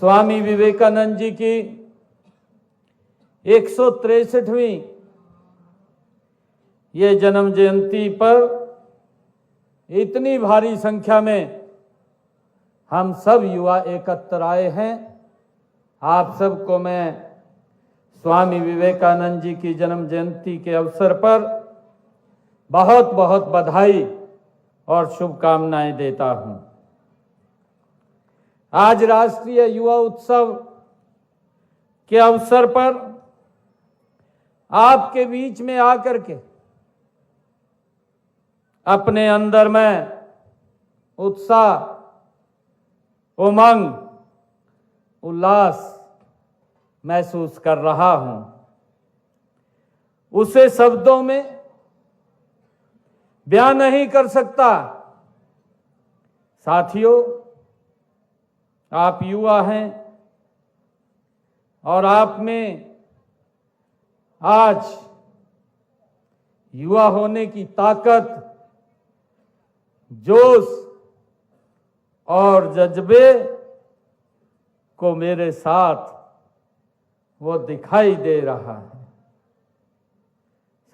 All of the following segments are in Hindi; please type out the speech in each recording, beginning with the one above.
स्वामी विवेकानंद जी की 163वीं ये जन्म जयंती पर इतनी भारी संख्या में हम सब युवा एकत्र आए हैं। आप सबको मैं स्वामी विवेकानंद जी की जन्म जयंती के अवसर पर बहुत बहुत बधाई और शुभकामनाएं देता हूं। आज राष्ट्रीय युवा उत्सव के अवसर पर आपके बीच में आकर के अपने अंदर में उत्साह, उमंग, उल्लास महसूस कर रहा हूं। उसे शब्दों में बयान नहीं कर सकता। साथियों, आप युवा हैं और आप में आज युवा होने की ताकत, जोश और जज्बे को मेरे साथ वो दिखाई दे रहा है।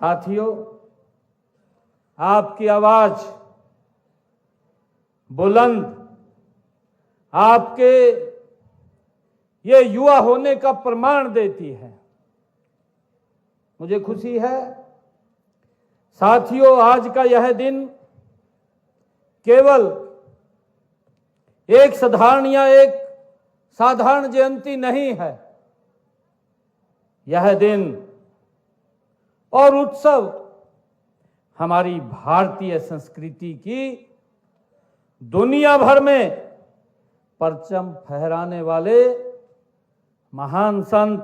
साथियों, आपकी आवाज बुलंद आपके ये युवा होने का प्रमाण देती है। मुझे खुशी है साथियों, आज का यह दिन केवल एक साधारण जयंती नहीं है। यह दिन और उत्सव हमारी भारतीय संस्कृति की दुनिया भर में परचम फहराने वाले महान संत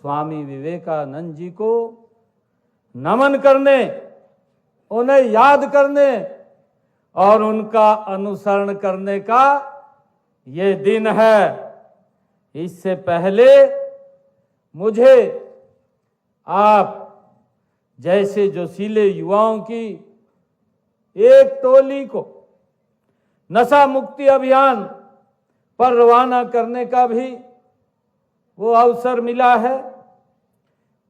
स्वामी विवेकानंद जी को नमन करने, उन्हें याद करने और उनका अनुसरण करने का ये दिन है। इससे पहले मुझे आप जैसे जोशीले युवाओं की एक टोली को नशा मुक्ति अभियान पर रवाना करने का भी वो अवसर मिला है,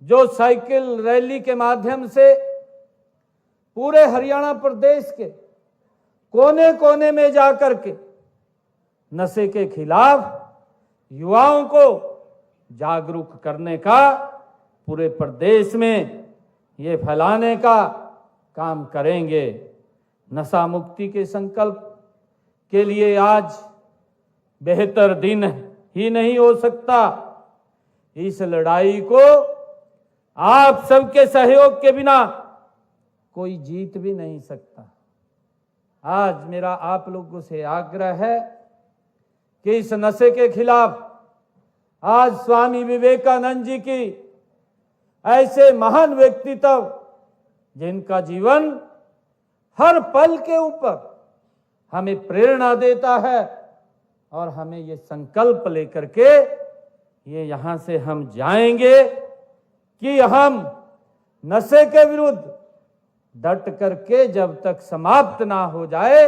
जो साइकिल रैली के माध्यम से पूरे हरियाणा प्रदेश के कोने कोने में जाकर के नशे के खिलाफ युवाओं को जागरूक करने का, पूरे प्रदेश में ये फैलाने का काम करेंगे। नशा मुक्ति के संकल्प के लिए आज बेहतर दिन ही नहीं हो सकता। इस लड़ाई को आप सबके सहयोग के बिना कोई जीत भी नहीं सकता। आज मेरा आप लोगों से आग्रह है कि इस नशे के खिलाफ आज स्वामी विवेकानंद जी की ऐसे महान व्यक्तित्व, जिनका जीवन हर पल के ऊपर हमें प्रेरणा देता है, और हमें ये संकल्प लेकर के ये यहां से हम जाएंगे कि हम नशे के विरुद्ध डट करके जब तक समाप्त ना हो जाए,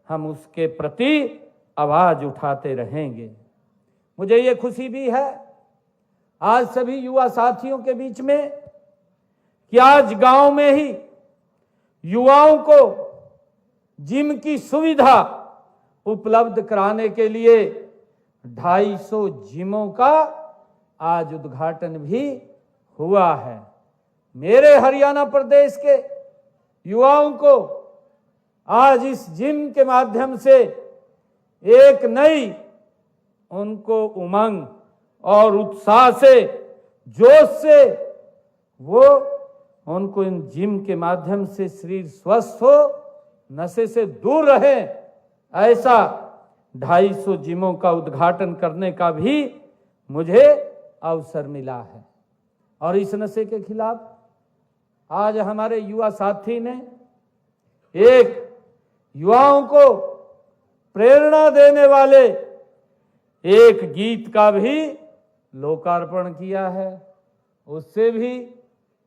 हम उसके प्रति आवाज उठाते रहेंगे। मुझे ये खुशी भी है आज सभी युवा साथियों के बीच में कि आज गांव में ही युवाओं को जिम की सुविधा उपलब्ध कराने के लिए 250 जिमों का आज उद्घाटन भी हुआ है। मेरे हरियाणा प्रदेश के युवाओं को आज इस जिम के माध्यम से एक नई उनको उमंग और उत्साह से, जोश से, वो उनको इन जिम के माध्यम से शरीर स्वस्थ हो, नशे से दूर रहे, ऐसा 250 जिमों का उद्घाटन करने का भी मुझे अवसर मिला है। और इस नशे के खिलाफ आज हमारे युवा साथी ने एक युवाओं को प्रेरणा देने वाले एक गीत का भी लोकार्पण किया है। उससे भी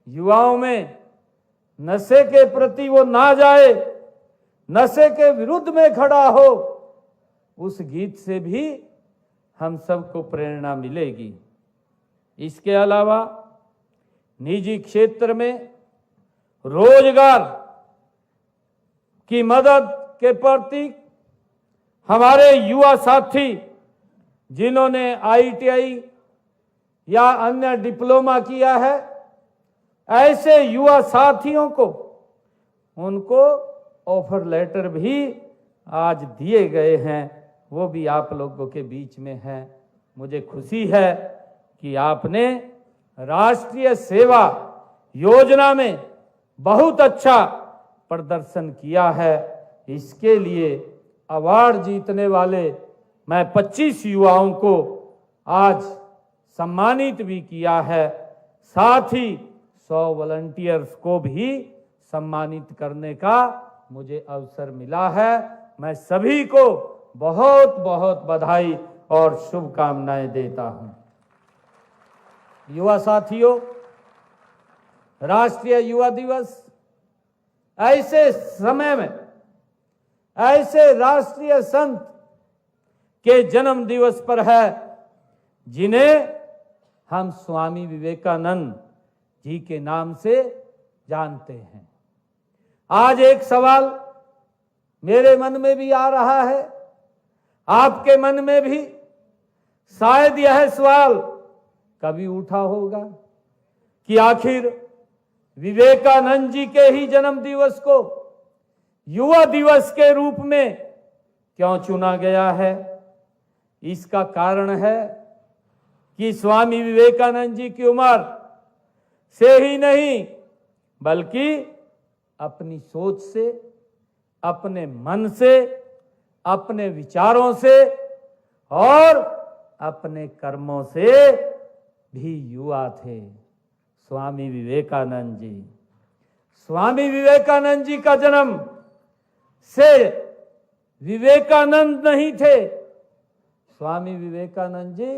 युवाओं में नशे के प्रति वो ना जाए, नशे के विरुद्ध में खड़ा हो, उस गीत से भी हम सबको प्रेरणा मिलेगी। इसके अलावा निजी क्षेत्र में रोजगार की मदद के प्रति हमारे युवा साथी जिन्होंने ITI या अन्य डिप्लोमा किया है, ऐसे युवा साथियों को उनको ऑफर लेटर भी आज दिए गए हैं, वो भी आप लोगों के बीच में है। मुझे खुशी है कि आपने राष्ट्रीय सेवा योजना में बहुत अच्छा प्रदर्शन किया है। इसके लिए अवार्ड जीतने वाले मैं 25 युवाओं को आज सम्मानित भी किया है। साथ ही 100 वॉलंटियर्स को भी सम्मानित करने का मुझे अवसर मिला है। मैं सभी को बहुत बहुत बधाई और शुभकामनाएं देता हूं। युवा साथियों, राष्ट्रीय युवा दिवस ऐसे समय में ऐसे राष्ट्रीय संत के जन्म दिवस पर है जिन्हें हम स्वामी विवेकानंद जी के नाम से जानते हैं। आज एक सवाल मेरे मन में भी आ रहा है, आपके मन में भी शायद यह सवाल कभी उठा होगा कि आखिर विवेकानंद जी के ही जन्म दिवस को युवा दिवस के रूप में क्यों चुना गया है। इसका कारण है कि स्वामी विवेकानंद जी की उम्र से ही नहीं बल्कि अपनी सोच से, अपने मन से, अपने विचारों से और अपने कर्मों से भी युवा थे स्वामी विवेकानंद जी। स्वामी विवेकानंद जी का जन्म से विवेकानंद नहीं थे। स्वामी विवेकानंद जी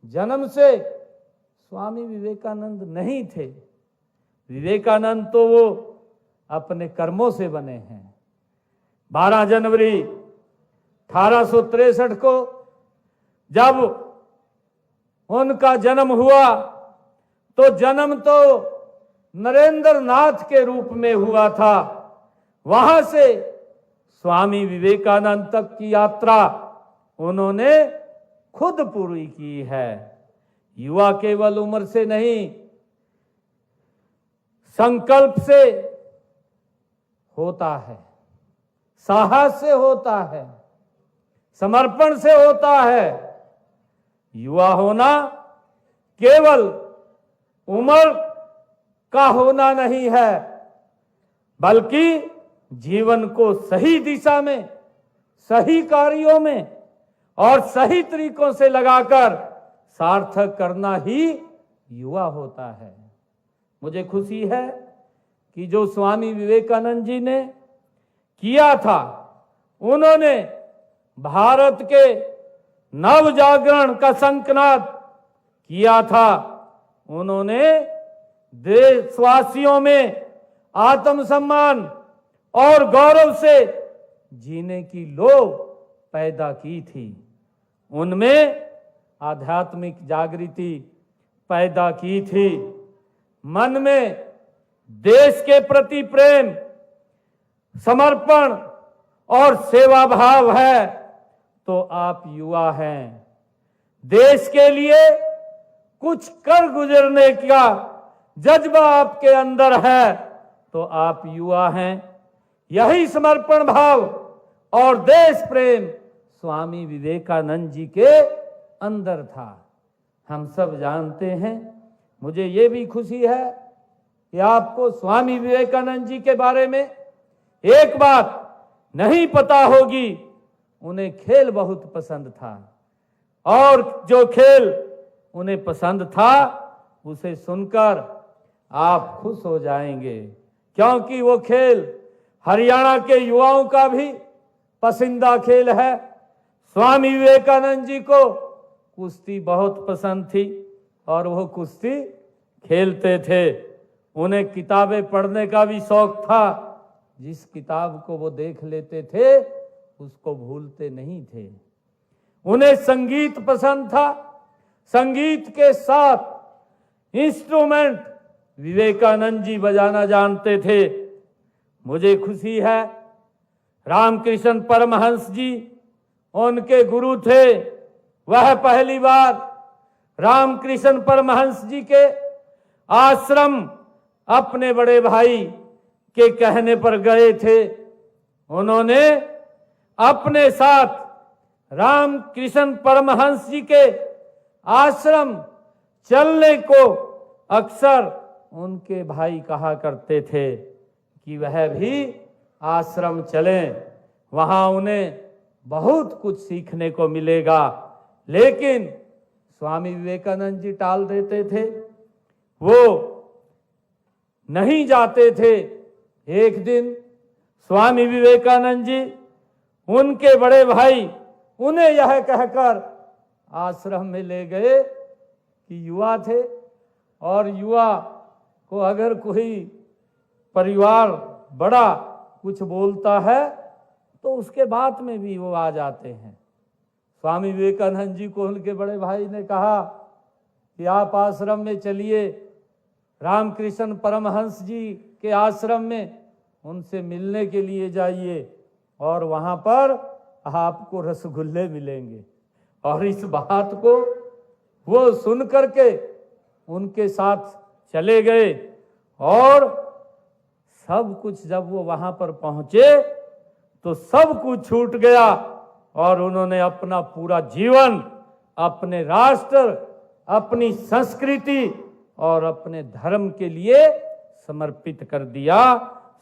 जन्म से स्वामी विवेकानंद नहीं थे। विवेकानंद तो वो अपने कर्मों से बने हैं। 12 जनवरी 1863 को जब उनका जन्म हुआ तो जन्म तो नरेंद्र नाथ के रूप में हुआ था। वहां से स्वामी विवेकानंद तक की यात्रा उन्होंने खुद पूरी की है। युवा केवल उम्र से नहीं, संकल्प से होता है, साहस से होता है, समर्पण से होता है। युवा होना केवल उम्र का होना नहीं है, बल्कि जीवन को सही दिशा में, सही कार्यों में और सही तरीकों से लगाकर सार्थक करना ही युवा होता है। मुझे खुशी है कि जो स्वामी विवेकानंद जी ने किया था, उन्होंने भारत के नव जागरण का संकल्प किया था। उन्होंने देशवासियों में आत्मसम्मान और गौरव से जीने की लोग पैदा की थी। उनमें आध्यात्मिक जागृति पैदा की थी। मन में देश के प्रति प्रेम, समर्पण और सेवा भाव है तो आप युवा हैं। देश के लिए कुछ कर गुजरने का जज्बा आपके अंदर है तो आप युवा हैं। यही समर्पण भाव और देश प्रेम स्वामी विवेकानंद जी के अंदर था। हम सब जानते हैं। मुझे ये भी खुशी है कि आपको स्वामी विवेकानंद जी के बारे में एक बात नहीं पता होगी, उन्हें खेल बहुत पसंद था और जो खेल उन्हें पसंद था उसे सुनकर आप खुश हो जाएंगे, क्योंकि वो खेल हरियाणा के युवाओं का भी पसंदीदा खेल है। स्वामी विवेकानंद जी को कुश्ती बहुत पसंद थी और वो कुश्ती खेलते थे। उन्हें किताबें पढ़ने का भी शौक था। जिस किताब को वो देख लेते थे उसको भूलते नहीं थे। उन्हें संगीत पसंद था। संगीत के साथ इंस्ट्रूमेंट विवेकानंद जी बजाना जानते थे। मुझे खुशी है, रामकृष्ण परमहंस जी उनके गुरु थे। वह पहली बार रामकृष्ण परमहंस जी के आश्रम अपने बड़े भाई के कहने पर गए थे। उन्होंने अपने साथ रामकृष्ण परमहंस जी के आश्रम चलने को अक्सर उनके भाई कहा करते थे कि वह भी आश्रम चलें, वहां उन्हें बहुत कुछ सीखने को मिलेगा। लेकिन स्वामी विवेकानंद जी टाल देते थे, वो नहीं जाते थे। एक दिन स्वामी विवेकानंद जी उनके बड़े भाई उन्हें यह कहकर आश्रम में ले गए कि युवा थे और युवा को अगर कोई परिवार बड़ा कुछ बोलता है तो उसके बाद में भी वो आ जाते हैं। स्वामी विवेकानंद जी को उनके बड़े भाई ने कहा कि आप आश्रम में चलिए, रामकृष्ण परमहंस जी के आश्रम में उनसे मिलने के लिए जाइए और वहाँ पर आपको रसगुल्ले मिलेंगे। और इस बात को वो सुन करके उनके साथ चले गए और सब कुछ जब वो वहाँ पर पहुँचे तो सब कुछ छूट गया और उन्होंने अपना पूरा जीवन अपने राष्ट्र, अपनी संस्कृति और अपने धर्म के लिए समर्पित कर दिया।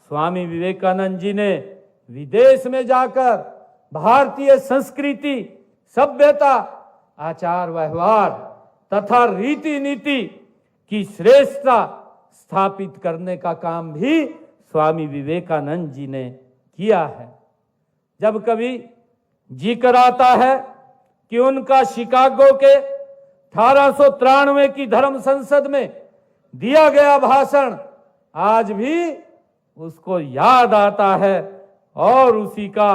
स्वामी विवेकानंद जी ने विदेश में जाकर भारतीय संस्कृति, सभ्यता, आचार व्यवहार तथा रीति नीति की श्रेष्ठता स्थापित करने का काम भी स्वामी विवेकानंद जी ने किया है। जब कभी जिक्र आता है कि उनका शिकागो के 1893 की धर्म संसद में दिया गया भाषण आज भी उसको याद आता है और उसी का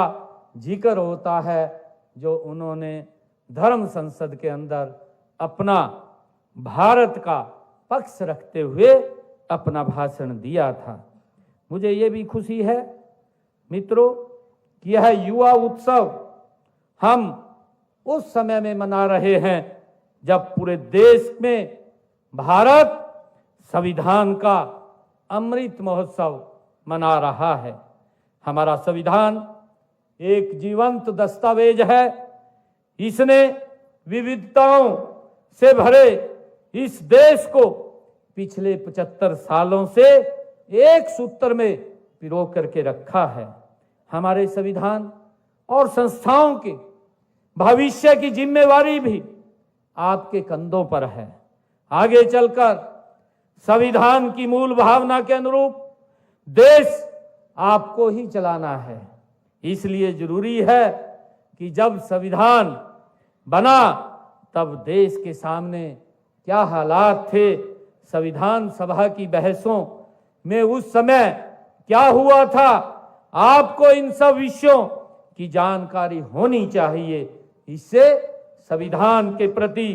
जिक्र होता है जो उन्होंने धर्म संसद के अंदर अपना भारत का पक्ष रखते हुए अपना भाषण दिया था। मुझे ये भी खुशी है मित्रों कि यह युवा उत्सव हम उस समय में मना रहे हैं जब पूरे देश में भारत संविधान का अमृत महोत्सव मना रहा है। हमारा संविधान एक जीवंत दस्तावेज है। इसने विविधताओं से भरे इस देश को पिछले 75 सालों से एक सूत्र में पिरो करके रखा है। हमारे संविधान और संस्थाओं के भविष्य की जिम्मेवारी भी आपके कंधों पर है। आगे चलकर संविधान की मूल भावना के अनुरूप देश आपको ही चलाना है। इसलिए जरूरी है कि जब संविधान बना तब देश के सामने क्या हालात थे, संविधान सभा की बहसों में उस समय क्या हुआ था, आपको इन सब विषयों की जानकारी होनी चाहिए। इससे संविधान के प्रति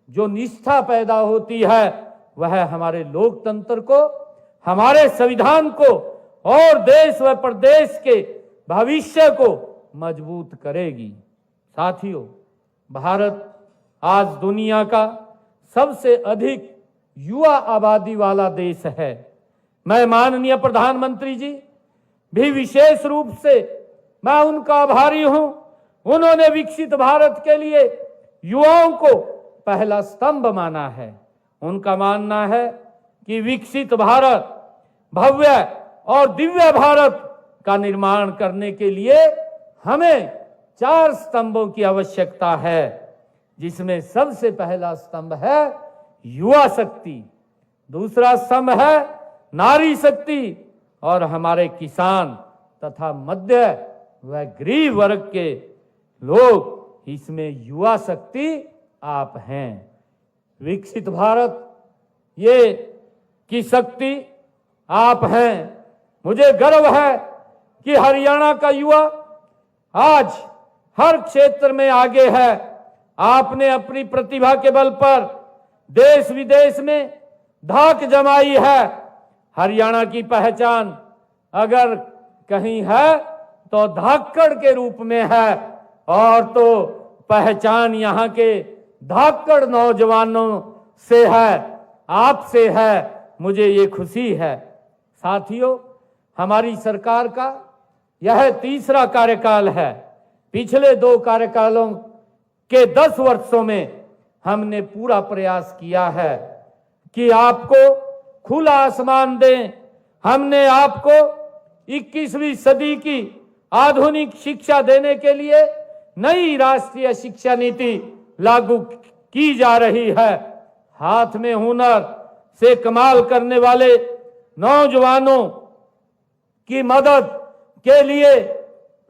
जो निष्ठा पैदा होती है वह हमारे लोकतंत्र को, हमारे संविधान को और देश व प्रदेश के भविष्य को मजबूत करेगी। साथियों, भारत आज दुनिया का सबसे अधिक युवा आबादी वाला देश है। मैं माननीय प्रधानमंत्री जी भी विशेष रूप से मैं उनका आभारी हूं। उन्होंने विकसित भारत के लिए युवाओं को पहला स्तंभ माना है। उनका मानना है कि विकसित भारत, भव्य और दिव्य भारत का निर्माण करने के लिए हमें 4 स्तंभों की आवश्यकता है, जिसमें सबसे पहला स्तंभ है युवा शक्ति, दूसरा स्तंभ है नारी शक्ति और हमारे किसान तथा मध्य व गरीब वर्ग के लोग, इसमें युवा शक्ति आप हैं। विकसित भारत ये की शक्ति आप हैं। मुझे गर्व है कि हरियाणा का युवा आज हर क्षेत्र में आगे है। आपने अपनी प्रतिभा के बल पर देश विदेश में धाक जमाई है। हरियाणा की पहचान अगर कहीं है तो धाकड़ के रूप में है, और तो पहचान यहाँ के धाकड़ नौजवानों से है, आपसे है। मुझे ये खुशी है। साथियों, हमारी सरकार का यह तीसरा कार्यकाल है। पिछले 2 कार्यकालों के 10 वर्षों में हमने पूरा प्रयास किया है कि आपको खुला आसमान दें। हमने आपको 21वीं सदी की आधुनिक शिक्षा देने के लिए नई राष्ट्रीय शिक्षा नीति लागू की जा रही है। हाथ में हुनर से कमाल करने वाले नौजवानों की मदद के लिए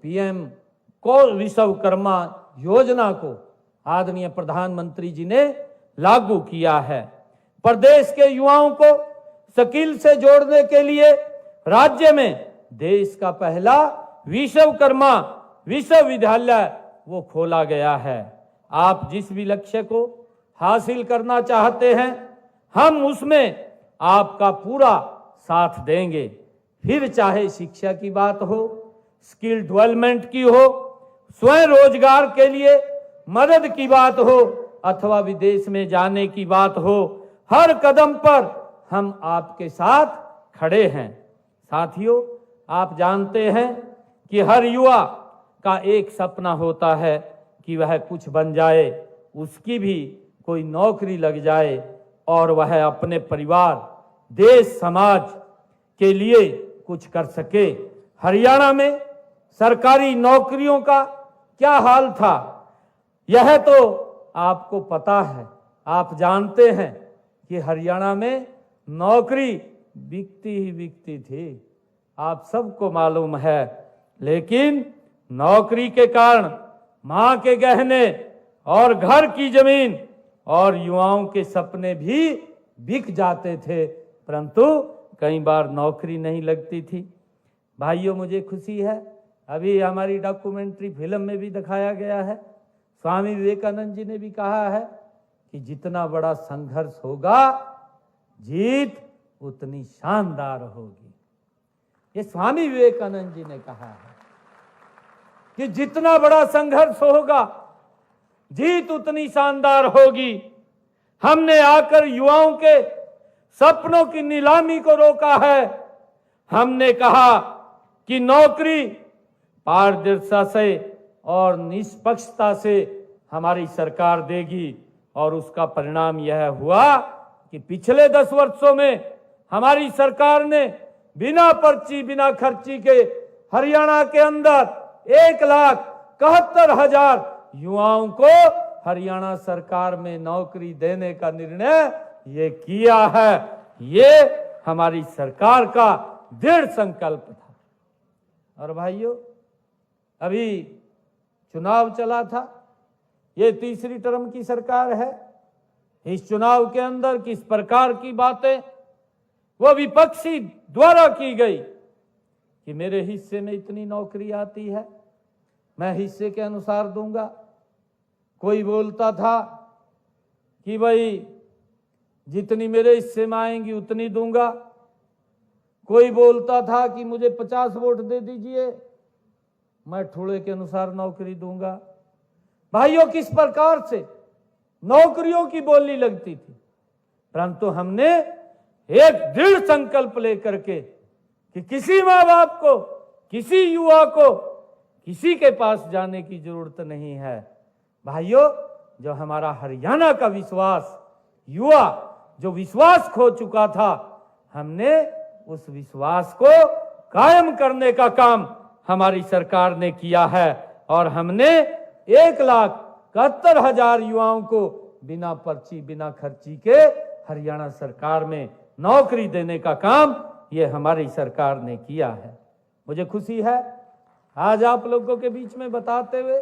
पीएम विश्वकर्मा योजना को आदरणीय प्रधानमंत्री जी ने लागू किया है। प्रदेश के युवाओं को स्किल से जोड़ने के लिए राज्य में देश का पहला विश्वकर्मा विश्वविद्यालय वो खोला गया है। आप जिस भी लक्ष्य को हासिल करना चाहते हैं, हम उसमें आपका पूरा साथ देंगे। फिर चाहे शिक्षा की बात हो, स्किल डेवलपमेंट की हो, स्वयं रोजगार के लिए मदद की बात हो, अथवा विदेश में जाने की बात हो, हर कदम पर हम आपके साथ खड़े हैं। साथियों, आप जानते हैं कि हर युवा का एक सपना होता है कि वह कुछ बन जाए, उसकी भी कोई नौकरी लग जाए और वह अपने परिवार, देश, समाज के लिए कुछ कर सके। हरियाणा में सरकारी नौकरियों का क्या हाल था, यह तो आपको पता है। आप जानते हैं कि हरियाणा में नौकरी बिकती ही बिकती थी, आप सबको मालूम है। लेकिन नौकरी के कारण मां के गहने और घर की जमीन और युवाओं के सपने भी बिक जाते थे, परंतु कई बार नौकरी नहीं लगती थी। भाइयों, मुझे खुशी है, अभी हमारी डॉक्यूमेंट्री फिल्म में भी दिखाया गया है। स्वामी विवेकानंद जी ने भी कहा है कि जितना बड़ा संघर्ष होगा, जीत उतनी शानदार होगी। ये स्वामी विवेकानंद जी ने कहा है कि जितना बड़ा संघर्ष होगा, जीत उतनी शानदार होगी। हमने आकर युवाओं के सपनों की नीलामी को रोका है। हमने कहा कि नौकरी पारदर्शिता से और निष्पक्षता से हमारी सरकार देगी, और उसका परिणाम यह हुआ कि पिछले 10 वर्षों में हमारी सरकार ने बिना पर्ची, बिना खर्ची के हरियाणा के अंदर 1,71,000 युवाओं को हरियाणा सरकार में नौकरी देने का निर्णय ये किया है। ये हमारी सरकार का दृढ़ संकल्प था। और भाइयों, अभी चुनाव चला था, ये तीसरी टर्म की सरकार है। इस चुनाव के अंदर किस प्रकार की बातें वो विपक्षी द्वारा की गई कि मेरे हिस्से में इतनी नौकरी आती है, मैं हिस्से के अनुसार दूंगा। कोई बोलता था कि भाई जितनी मेरे हिस्से में आएंगी उतनी दूंगा। कोई बोलता था कि मुझे 50 वोट दे दीजिए, मैं ठोड़े के अनुसार नौकरी दूंगा। भाइयों, किस प्रकार से नौकरियों की बोली लगती थी, परंतु हमने एक दृढ़ संकल्प लेकर के कि किसी माँ बाप को, किसी युवा को किसी के पास जाने की जरूरत नहीं है। भाइयों, जो हमारा हरियाणा का विश्वास, युवा जो विश्वास खो चुका था, हमने उस विश्वास को कायम करने का काम हमारी सरकार ने किया है। और हमने 1,71,000 युवाओं को बिना पर्ची, बिना खर्ची के हरियाणा सरकार में नौकरी देने का काम ये हमारी सरकार ने किया है। मुझे खुशी है आज आप लोगों के बीच में बताते हुए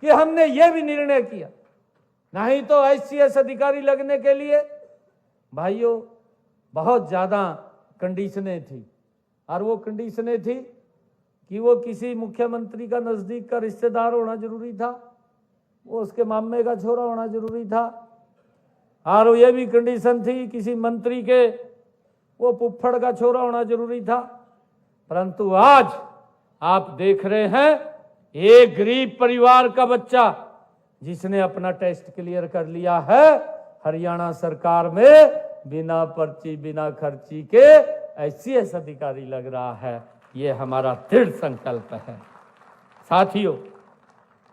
कि हमने ये भी निर्णय किया, नहीं तो ICS अधिकारी लगने के लिए भाइयों बहुत ज्यादा कंडीशनें थी, और वो कंडीशनें थी कि वो किसी मुख्यमंत्री का नजदीक का रिश्तेदार होना जरूरी था, वो उसके मामे का छोरा होना जरूरी था, और ये भी कंडीशन थी किसी मंत्री के वो फुफ्फड़ का छोरा होना जरूरी था। परंतु आज आप देख रहे हैं एक गरीब परिवार का बच्चा जिसने अपना टेस्ट क्लियर कर लिया है, हरियाणा सरकार में बिना पर्ची बिना खर्ची के ICS अधिकारी लग रहा है। ये हमारा दृढ़ संकल्प है। साथियों,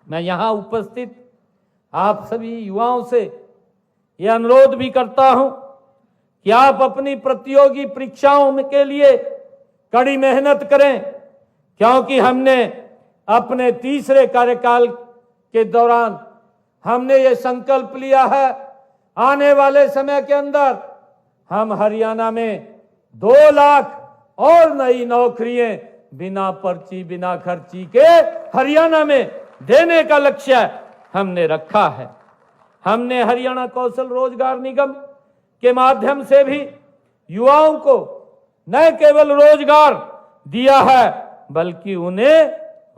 मैं यहां उपस्थित आप सभी युवाओं से यह अनुरोध भी करता हूं कि आप अपनी प्रतियोगी परीक्षाओं के लिए कड़ी मेहनत करें, क्योंकि हमने अपने तीसरे कार्यकाल के दौरान हमने ये संकल्प लिया है, आने वाले समय के अंदर हम हरियाणा में 2 लाख और नई नौकरियां बिना पर्ची बिना खर्ची के हरियाणा में देने का लक्ष्य हमने रखा है। हमने हरियाणा कौशल रोजगार निगम के माध्यम से भी युवाओं को न केवल रोजगार दिया है बल्कि उन्हें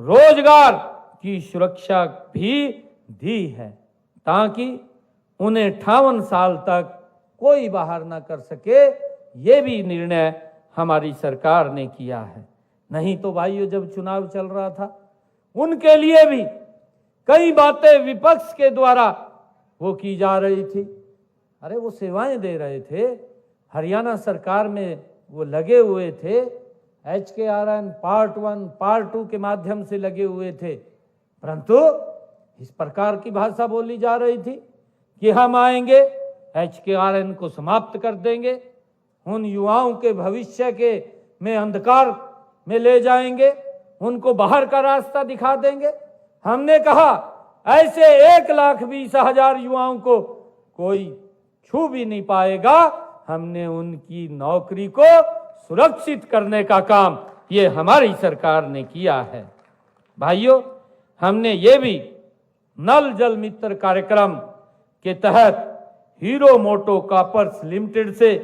रोजगार की सुरक्षा भी दी है, ताकि उन्हें 58 साल तक कोई बाहर ना कर सके। ये भी निर्णय हमारी सरकार ने किया है। नहीं तो भाइयों, जब चुनाव चल रहा था उनके लिए भी कई बातें विपक्ष के द्वारा वो की जा रही थी। अरे वो सेवाएं दे रहे थे, हरियाणा सरकार में वो लगे हुए थे, HKRN पार्ट 1 पार्ट 2 के माध्यम से लगे हुए थे, परंतु इस प्रकार की भाषा बोली जा रही थी कि हम आएंगे HKRN को समाप्त कर देंगे, उन युवाओं के भविष्य के में अंधकार में ले जाएंगे, उनको बाहर का रास्ता दिखा देंगे। हमने कहा ऐसे 1,20,000 युवाओं को कोई छू भी नहीं पाएगा। हमने उनकी नौकरी को सुरक्षित करने का काम ये हमारी सरकार ने किया है। भाइयों, हमने ये भी नल जल मित्र कार्यक्रम के तहत हीरो मोटो कॉपर्स लिमिटेड से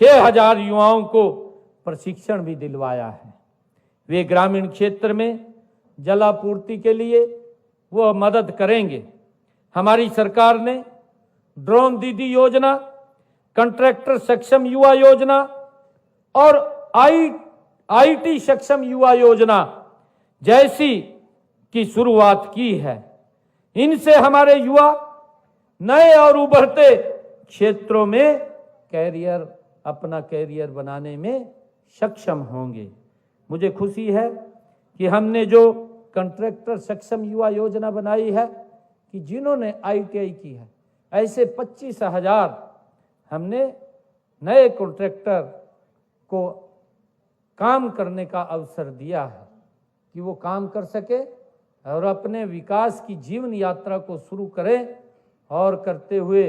6,000 युवाओं को प्रशिक्षण भी दिलवाया है। वे ग्रामीण क्षेत्र में जलापूर्ति के लिए वो मदद करेंगे। हमारी सरकार ने ड्रोन दीदी योजना, कॉन्ट्रैक्टर सक्षम युवा योजना और IT सक्षम युवा योजना जैसी की शुरुआत की है। इनसे हमारे युवा नए और उभरते क्षेत्रों में अपना कैरियर बनाने में सक्षम होंगे। मुझे खुशी है कि हमने जो कॉन्ट्रैक्टर सक्षम युवा योजना बनाई है कि जिन्होंने ITI की है, ऐसे 25,000 हमने नए कॉन्ट्रैक्टर को काम करने का अवसर दिया है कि वो काम कर सके और अपने विकास की जीवन यात्रा को शुरू करें और करते हुए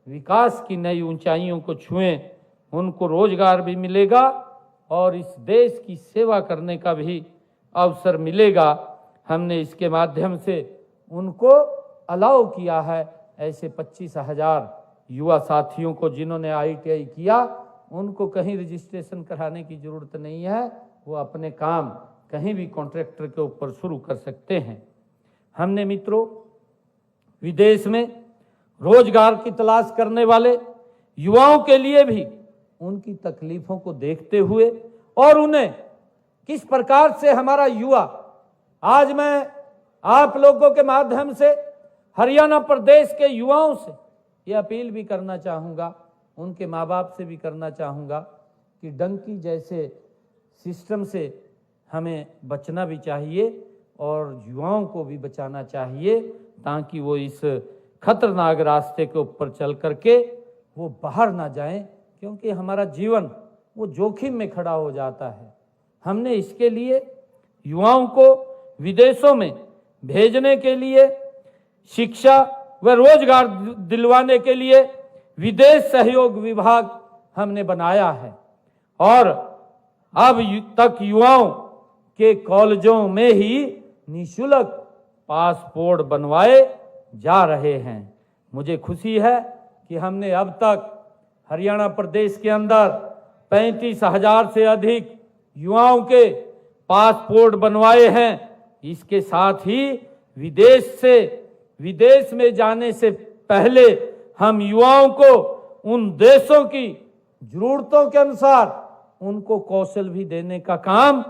विकास की नई ऊंचाइयों को छुएं। उनको रोजगार भी मिलेगा और इस देश की सेवा करने का भी अवसर मिलेगा। हमने इसके माध्यम से उनको अलाउ किया है। ऐसे 25,000 युवा साथियों को जिन्होंने ITI किया, उनको कहीं रजिस्ट्रेशन कराने की जरूरत नहीं है, वो अपने काम कहीं भी कॉन्ट्रैक्टर के ऊपर शुरू कर सकते हैं। हमने मित्रों विदेश में रोजगार की तलाश करने वाले युवाओं के लिए भी उनकी तकलीफों को देखते हुए और उन्हें किस प्रकार से हमारा युवा, आज मैं आप लोगों के माध्यम से हरियाणा प्रदेश के युवाओं से ये अपील भी करना चाहूँगा, उनके माँ बाप से भी करना चाहूँगा कि डंकी जैसे सिस्टम से हमें बचना भी चाहिए और युवाओं को भी बचाना चाहिए, ताकि वो इस खतरनाक रास्ते के ऊपर चल करके वो बाहर ना जाएं, क्योंकि हमारा जीवन वो जोखिम में खड़ा हो जाता है। हमने इसके लिए युवाओं को विदेशों में भेजने के लिए, शिक्षा व रोजगार दिलवाने के लिए विदेश सहयोग विभाग हमने बनाया है और अब तक युवाओं के कॉलेजों में ही निःशुल्क पासपोर्ट बनवाए जा रहे हैं। मुझे खुशी है कि हमने अब तक हरियाणा प्रदेश के अंदर 35,000 से अधिक युवाओं के पासपोर्ट बनवाए हैं। इसके साथ ही विदेश से विदेश में जाने से पहले हम युवाओं को उन देशों की जरूरतों के अनुसार उनको कौशल भी देने का काम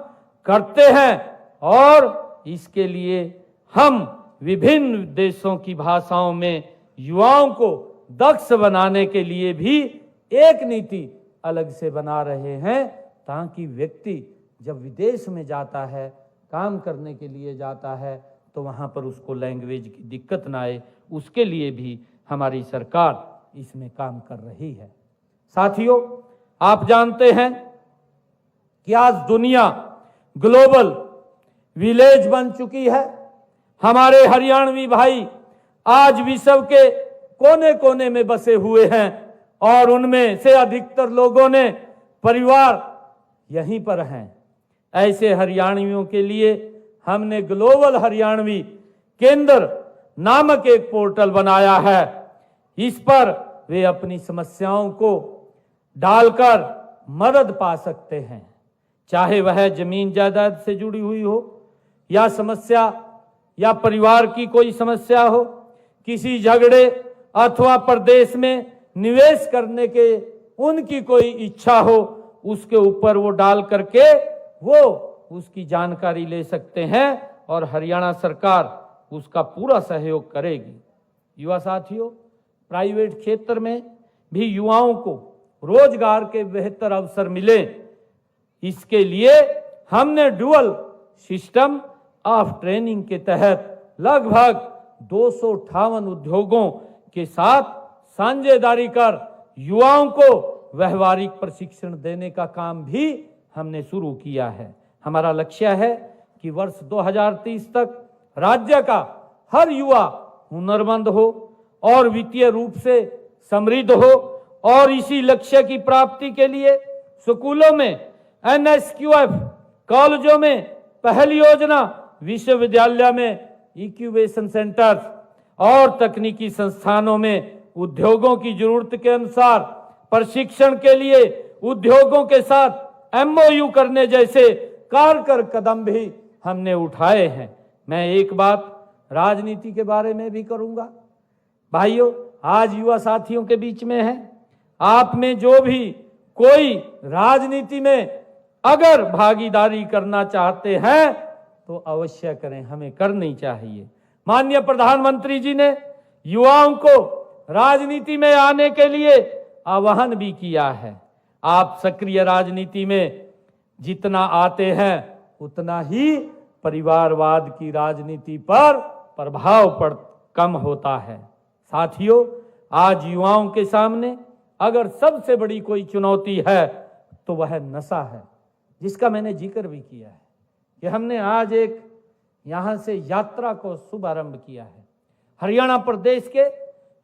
करते हैं और इसके लिए हम विभिन्न देशों की भाषाओं में युवाओं को दक्ष बनाने के लिए भी एक नीति अलग से बना रहे हैं, ताकि व्यक्ति जब विदेश में जाता है, काम करने के लिए जाता है, तो वहाँ पर उसको लैंग्वेज की दिक्कत ना आए। उसके लिए भी हमारी सरकार इसमें काम कर रही है। साथियों, आप जानते हैं कि आज दुनिया ग्लोबल विलेज बन चुकी है। हमारे हरियाणवी भाई आज विश्व के कोने कोने में बसे हुए हैं और उनमें से अधिकतर लोगों ने परिवार यहीं पर हैं। ऐसे हरियाणवियों के लिए हमने ग्लोबल हरियाणवी केंद्र नामक एक पोर्टल बनाया है। इस पर वे अपनी समस्याओं को डालकर मदद पा सकते हैं, चाहे वह जमीन जायदाद से जुड़ी हुई हो या समस्या या परिवार की कोई समस्या हो, किसी झगड़े अथवा प्रदेश में निवेश करने के उनकी कोई इच्छा हो, उसके ऊपर वो डाल करके वो उसकी जानकारी ले सकते हैं और हरियाणा सरकार उसका पूरा सहयोग करेगी। युवा साथियों, प्राइवेट क्षेत्र में भी युवाओं को रोजगार के बेहतर अवसर मिले, इसके लिए हमने डुअल सिस्टम ऑफ ट्रेनिंग के तहत लगभग 258 उद्योगों के साथ साझेदारी कर युवाओं को व्यवहारिक प्रशिक्षण देने का काम भी हमने शुरू किया है। हमारा लक्ष्य है कि वर्ष 2030 तक राज्य का हर युवा हुनरमंद हो और वित्तीय रूप से समृद्ध हो, और इसी लक्ष्य की प्राप्ति के लिए स्कूलों में NSQF, कॉलेजों में पहल योजना, विश्वविद्यालय में इंक्यूबेशन सेंटर्स और तकनीकी संस्थानों में उद्योगों की जरूरत के अनुसार प्रशिक्षण के लिए उद्योगों के साथ MOU करने जैसे कारगर कदम भी हमने उठाए हैं। मैं एक बात राजनीति के बारे में भी करूंगा। भाइयों, आज युवा साथियों के बीच में है, आप में जो भी कोई राजनीति में अगर भागीदारी करना चाहते हैं तो अवश्य करें, हमें करनी चाहिए। माननीय प्रधानमंत्री जी ने युवाओं को राजनीति में आने के लिए आह्वान भी किया है। आप सक्रिय राजनीति में जितना आते हैं उतना ही परिवारवाद की राजनीति पर प्रभाव कम होता है। साथियों, आज युवाओं के सामने अगर सबसे बड़ी कोई चुनौती है तो वह नशा है, जिसका मैंने जिक्र भी किया है कि हमने आज एक यहाँ से यात्रा को शुभारंभ किया है। हरियाणा प्रदेश के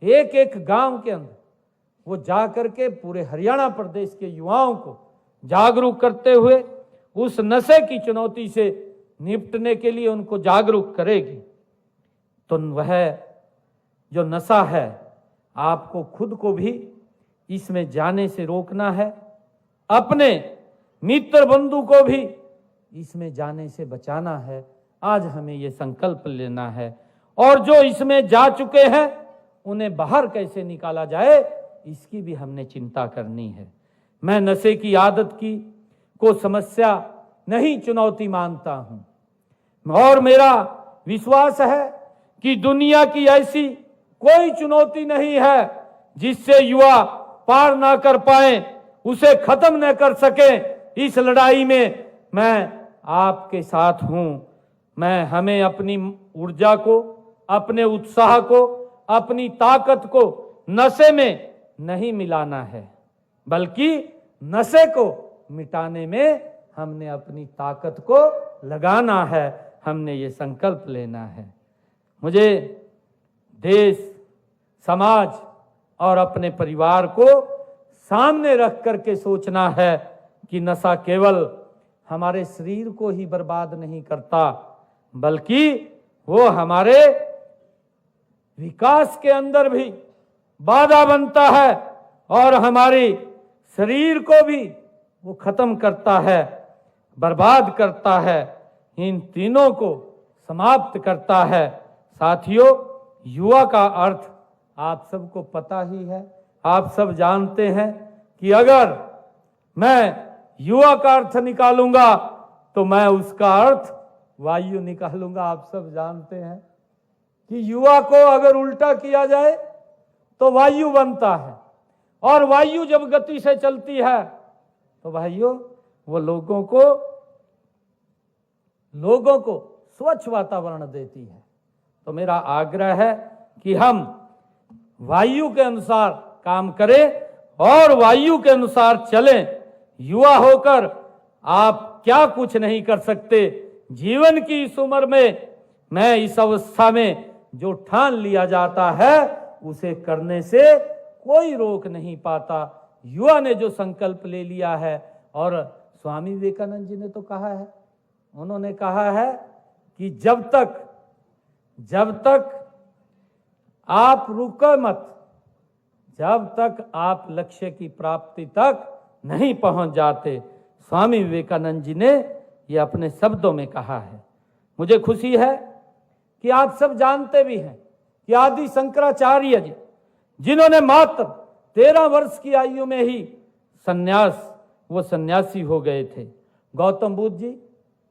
एक एक गांव के अंदर वो जा करके पूरे हरियाणा प्रदेश के युवाओं को जागरूक करते हुए उस नशे की चुनौती से निपटने के लिए उनको जागरूक करेगी। तो वह जो नशा है, आपको खुद को भी इसमें जाने से रोकना है, अपने मित्र बंधु को भी इसमें जाने से बचाना है। आज हमें ये संकल्प लेना है और जो इसमें जा चुके हैं उन्हें बाहर कैसे निकाला जाए, इसकी भी हमने चिंता करनी है। मैं नशे की आदत को समस्या नहीं, चुनौती मानता हूं और मेरा विश्वास है कि दुनिया की ऐसी कोई चुनौती नहीं है जिससे युवा पार ना कर पाए, उसे खत्म न कर सके। इस लड़ाई में मैं आपके साथ हूं। हमें अपनी ऊर्जा को, अपने उत्साह को, अपनी ताकत को नशे में नहीं मिलाना है, बल्कि नशे को मिटाने में हमने अपनी ताकत को लगाना है। हमने ये संकल्प लेना है। मुझे देश, समाज और अपने परिवार को सामने रख करके सोचना है कि नशा केवल हमारे शरीर को ही बर्बाद नहीं करता, बल्कि वो हमारे विकास के अंदर भी बाधा बनता है और हमारे शरीर को भी वो खत्म करता है, बर्बाद करता है, इन तीनों को समाप्त करता है। साथियों, युवा का अर्थ आप सबको पता ही है, आप सब जानते हैं कि अगर मैं युवा का अर्थ निकालूंगा तो मैं उसका अर्थ वायु निकालूंगा। आप सब जानते हैं कि युवा को अगर उल्टा किया जाए तो वायु बनता है, और वायु जब गति से चलती है तो भाइयों वो लोगों को स्वच्छ वातावरण देती है। तो मेरा आग्रह है कि हम वायु के अनुसार काम करें और वायु के अनुसार चलें। युवा होकर आप क्या कुछ नहीं कर सकते। जीवन की इस उम्र में, मैं इस अवस्था में जो ठान लिया जाता है उसे करने से कोई रोक नहीं पाता। युवा ने जो संकल्प ले लिया है, और स्वामी विवेकानंद जी ने तो कहा है, उन्होंने कहा है कि जब तक आप रुको मत, जब तक आप लक्ष्य की प्राप्ति तक नहीं पहुंच जाते। स्वामी विवेकानंद जी ने ये अपने शब्दों में कहा है। मुझे खुशी है कि आप सब जानते भी हैं कि आदि शंकराचार्य जी, जिन्होंने मात्र 13 वर्ष की आयु में ही वो सन्यासी हो गए थे। गौतम बुद्ध जी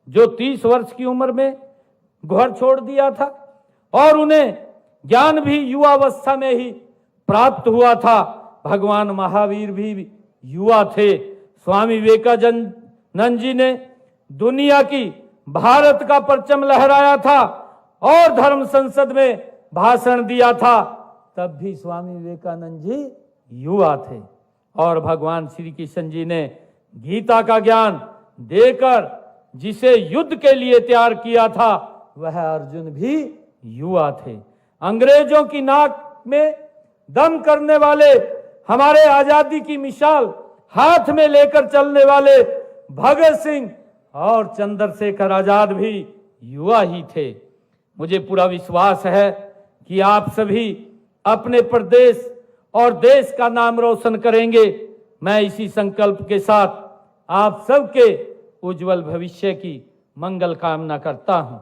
जो 30 वर्ष की उम्र में घर छोड़ दिया था, और उन्हें ज्ञान भी युवावस्था में ही प्राप्त हुआ था। भगवान महावीर भी युवा थे। स्वामी विवेकानंद जी ने दुनिया की, भारत का परचम लहराया था और धर्म संसद में भाषण दिया था, तब भी स्वामी विवेकानंद जी युवा थे। और भगवान श्री कृष्ण जी ने गीता का ज्ञान देकर जिसे युद्ध के लिए तैयार किया था, वह अर्जुन भी युवा थे। अंग्रेजों की नाक में दम करने वाले, हमारे आजादी की मिसाल हाथ में लेकर चलने वाले भगत सिंह और चंद्रशेखर आजाद भी युवा ही थे। मुझे पूरा विश्वास है कि आप सभी अपने प्रदेश और देश का नाम रोशन करेंगे। मैं इसी संकल्प के साथ आप सबके उज्जवल भविष्य की मंगल कामना करता हूं।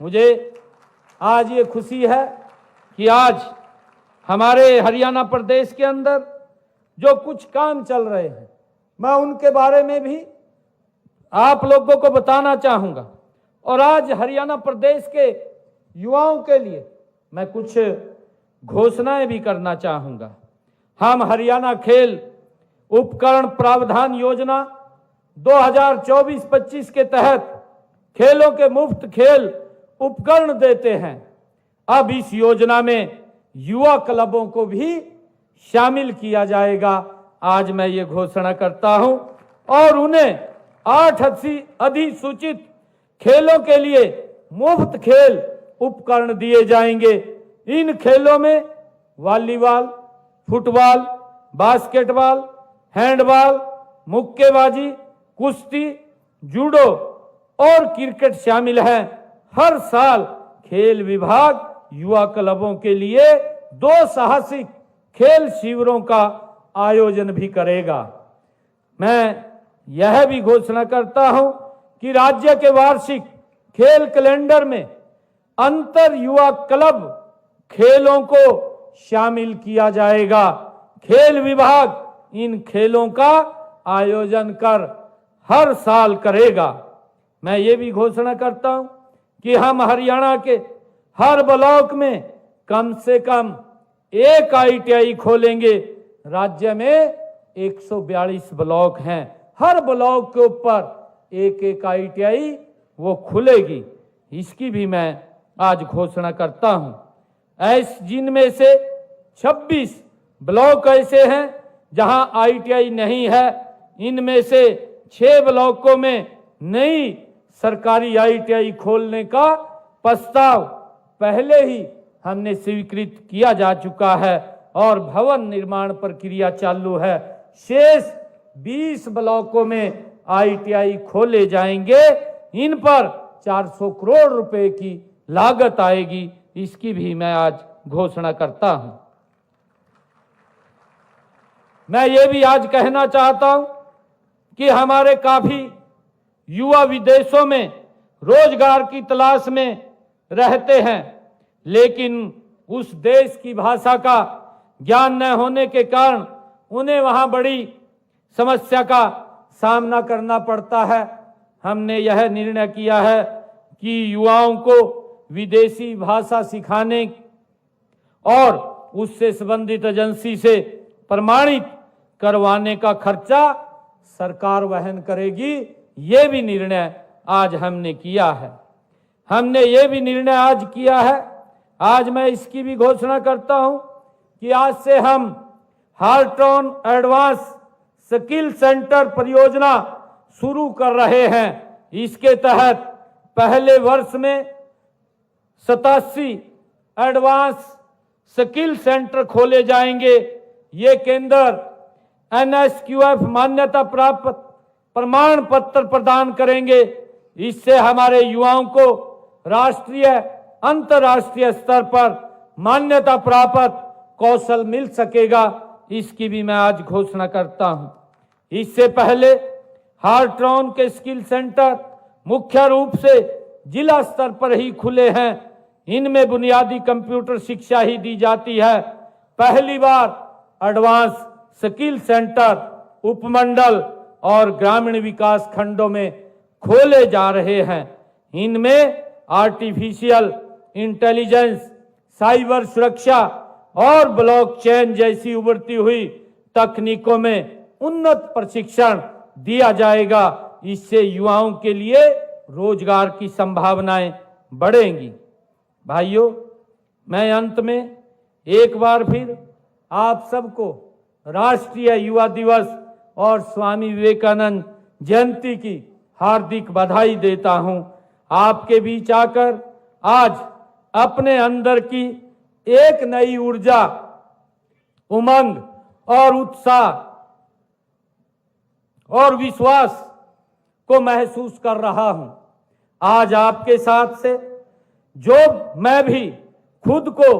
मुझे आज ये खुशी है कि आज हमारे हरियाणा प्रदेश के अंदर जो कुछ काम चल रहे हैं, मैं उनके बारे में भी आप लोगों को बताना चाहूंगा। और आज हरियाणा प्रदेश के युवाओं के लिए मैं कुछ घोषणाएं भी करना चाहूंगा। हम हरियाणा खेल उपकरण प्रावधान योजना 2024-25 के तहत खेलों के मुफ्त खेल उपकरण देते हैं। अब इस योजना में युवा क्लबों को भी शामिल किया जाएगा। आज मैं ये घोषणा करता हूं, और उन्हें 8 अधिसूचित खेलों के लिए मुफ्त खेल उपकरण दिए जाएंगे। इन खेलों में वॉलीबॉल, फुटबॉल, बास्केटबॉल, हैंडबॉल, मुक्केबाजी, कुश्ती, जूडो और क्रिकेट शामिल हैं। हर साल खेल विभाग युवा क्लबों के लिए 2 साहसिक खेल शिविरों का आयोजन भी करेगा। मैं यह भी घोषणा करता हूं कि राज्य के वार्षिक खेल कैलेंडर में अंतर युवा क्लब खेलों को शामिल किया जाएगा। खेल विभाग इन खेलों का आयोजन कर हर साल करेगा। मैं ये भी घोषणा करता हूं कि हम हरियाणा के हर ब्लॉक में कम से कम एक ITI खोलेंगे। राज्य में 142 ब्लॉक हैं, हर ब्लॉक के ऊपर एक ITI वो खुलेगी। इसकी भी मैं आज घोषणा करता हूं। जिनमें से 26 ब्लॉक ऐसे हैं जहां ITI नहीं है। इनमें से 6 ब्लॉकों में नई सरकारी ITI खोलने का प्रस्ताव पहले ही हमने स्वीकृत किया जा चुका है और भवन निर्माण प्रक्रिया चालू है। शेष 20 ब्लॉकों में ITI खोले जाएंगे। इन पर 400 करोड़ रुपए की लागत आएगी। इसकी भी मैं आज घोषणा करता हूं। मैं ये भी आज कहना चाहता हूं कि हमारे काफी युवा विदेशों में रोजगार की तलाश में रहते हैं, लेकिन उस देश की भाषा का ज्ञान न होने के कारण उन्हें वहां बड़ी समस्या का सामना करना पड़ता है। हमने यह निर्णय किया है कि युवाओं को विदेशी भाषा सिखाने और उससे संबंधित एजेंसी से प्रमाणित करवाने का खर्चा सरकार वहन करेगी। ये भी निर्णय आज हमने किया है। हमने ये भी निर्णय आज किया है, आज मैं इसकी भी घोषणा करता हूं कि आज से हम हार्टॉन एडवांस स्किल सेंटर परियोजना शुरू कर रहे हैं। इसके तहत पहले वर्ष में 87 एडवांस स्किल सेंटर खोले जाएंगे। ये केंद्र NSQF मान्यता प्राप्त प्रमाण पत्र प्रदान करेंगे। इससे हमारे युवाओं को राष्ट्रीय अंतर्राष्ट्रीय स्तर पर मान्यता प्राप्त कौशल मिल सकेगा। इसकी भी मैं आज घोषणा करता हूं। इससे पहले हार्टॉन के स्किल सेंटर मुख्य रूप से जिला स्तर पर ही खुले हैं। इनमें बुनियादी कंप्यूटर शिक्षा ही दी जाती है। पहली बार एडवांस स्किल सेंटर उपमंडल और ग्रामीण विकास खंडों में खोले जा रहे हैं। इनमें आर्टिफिशियल इंटेलिजेंस, साइबर सुरक्षा और ब्लॉकचेन जैसी उभरती हुई तकनीकों में उन्नत प्रशिक्षण दिया जाएगा। इससे युवाओं के लिए रोजगार की संभावनाएं बढ़ेंगी। भाइयों, मैं अंत में एक बार फिर आप सबको राष्ट्रीय युवा दिवस और स्वामी विवेकानंद जयंती की हार्दिक बधाई देता हूं। आपके बीच आकर आज अपने अंदर की एक नई ऊर्जा, उमंग और उत्साह और विश्वास को महसूस कर रहा हूं। आज आपके साथ से जो मैं भी खुद को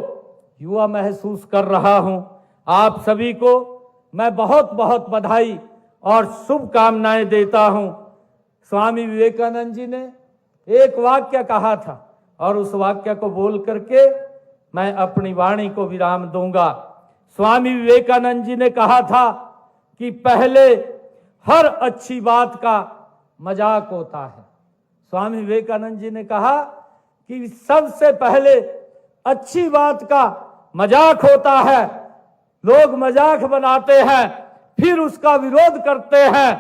युवा महसूस कर रहा हूं। आप सभी को मैं बहुत बहुत बधाई और शुभकामनाएं देता हूं। स्वामी विवेकानंद जी ने एक वाक्य कहा था और उस वाक्य को बोल करके मैं अपनी वाणी को विराम दूंगा। स्वामी विवेकानंद जी ने कहा था कि पहले हर अच्छी बात का मजाक होता है। स्वामी विवेकानंद जी ने कहा कि सबसे पहले अच्छी बात का मजाक होता है। लोग मजाक बनाते हैं, फिर उसका विरोध करते हैं,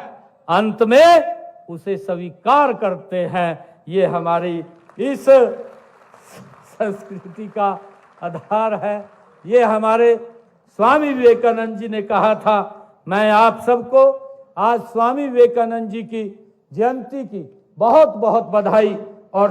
अंत में उसे स्वीकार करते हैं। ये हमारी इस संस्कृति का आधार है। ये हमारे स्वामी विवेकानंद जी ने कहा था। मैं आप सबको आज स्वामी विवेकानंद जी की जयंती की बहुत बहुत बधाई और